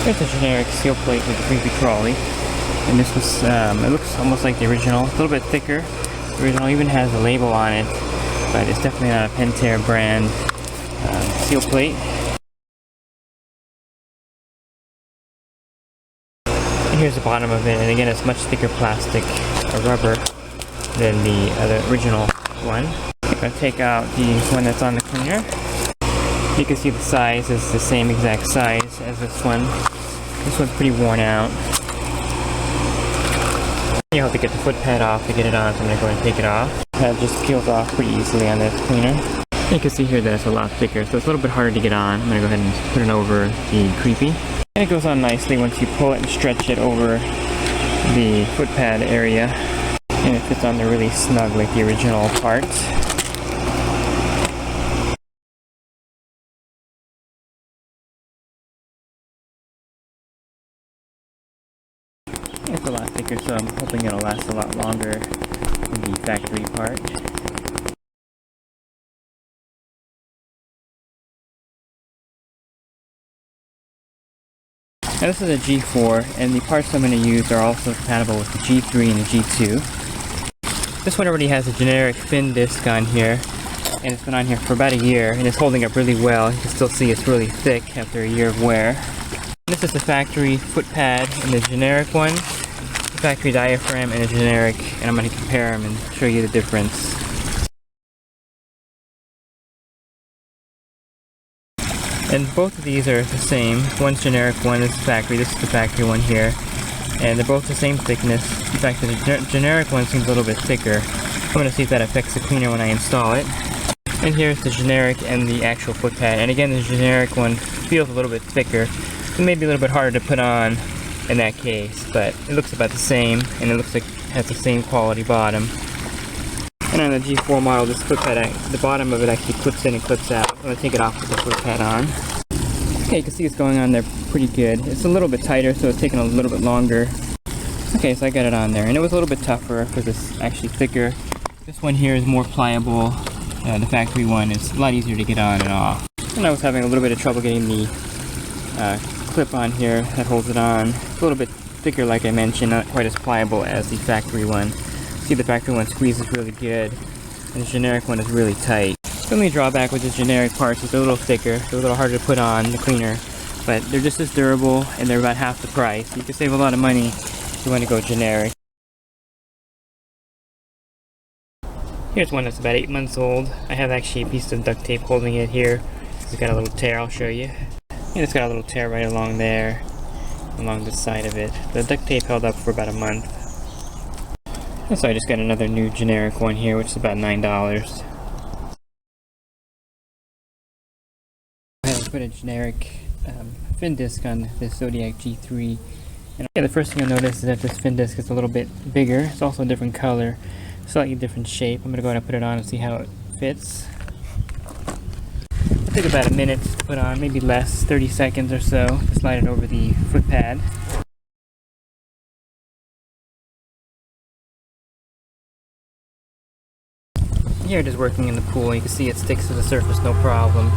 Here's a generic seal plate with Kreepy Krauly, and this was, it looks almost like the original. It's a little bit thicker. The original even has a label on it, but it's definitely not a Pentair brand seal plate. And here's the bottom of it, and again it's much thicker plastic or rubber than the other original one. I'm going to take out the one that's on the cleaner. You can see the size is the same exact size as this one. This one's pretty worn out. You have to get the foot pad off to get it on, so I'm going to go ahead and take it off. The pad just peels off pretty easily on this cleaner. You can see here that it's a lot thicker, so it's a little bit harder to get on. I'm going to go ahead and put it over the Kreepy. And it goes on nicely once you pull it and stretch it over the foot pad area. And it fits on there really snug like the original parts. It's a lot thicker, so I'm hoping it'll last a lot longer than the factory part. Now this is a G4, and the parts I'm going to use are also compatible with the G3 and the G2. This one already has a generic fin disc on here, and it's been on here for about a year, and it's holding up really well. You can still see it's really thick after a year of wear. This is the factory foot pad and the generic one, the factory diaphragm and a generic, and I'm going to compare them and show you the difference. And both of these are the same. One's generic, one is factory. This is the factory one here. And they're both the same thickness. In fact, the generic one seems a little bit thicker. I'm going to see if that affects the cleaner when I install it. And here's the generic and the actual foot pad. And again, the generic one feels a little bit thicker. It may be a little bit harder to put on in that case, but it looks about the same, and it looks like it has the same quality bottom. And on the G4 model, this foot pad, the bottom of it actually clips in and clips out. I'm going to take it off with the foot pad on. Okay, you can see it's going on there pretty good. It's a little bit tighter, so it's taking a little bit longer. Okay, so I got it on there, and it was a little bit tougher because it's actually thicker. This one here is more pliable. The factory one is a lot easier to get on and off. And I was having a little bit of trouble getting the clip on here that holds it on. It's a little bit thicker, like I mentioned, not quite as pliable as the factory one. See, the factory one squeezes really good, and the generic one is really tight. The only drawback with the generic parts is they're a little thicker, they're a little harder to put on the cleaner, but they're just as durable and they're about half the price. You can save a lot of money if you want to go generic. Here's one that's about 8 months old. I have actually a piece of duct tape holding it here. It's got a little tear, I'll show you. And it's got a little tear right along there, along the side of it. The duct tape held up for about a month. And so I just got another new generic one here, which is about $9. I put a generic fin disc on this Zodiac G3. And the first thing you'll notice is that this fin disc is a little bit bigger. It's also a different color, slightly different shape. I'm going to go ahead and put it on and see how it fits. It took about a minute to put on, maybe less, 30 seconds or so, to slide it over the foot pad. Here it is working in the pool. You can see it sticks to the surface no problem.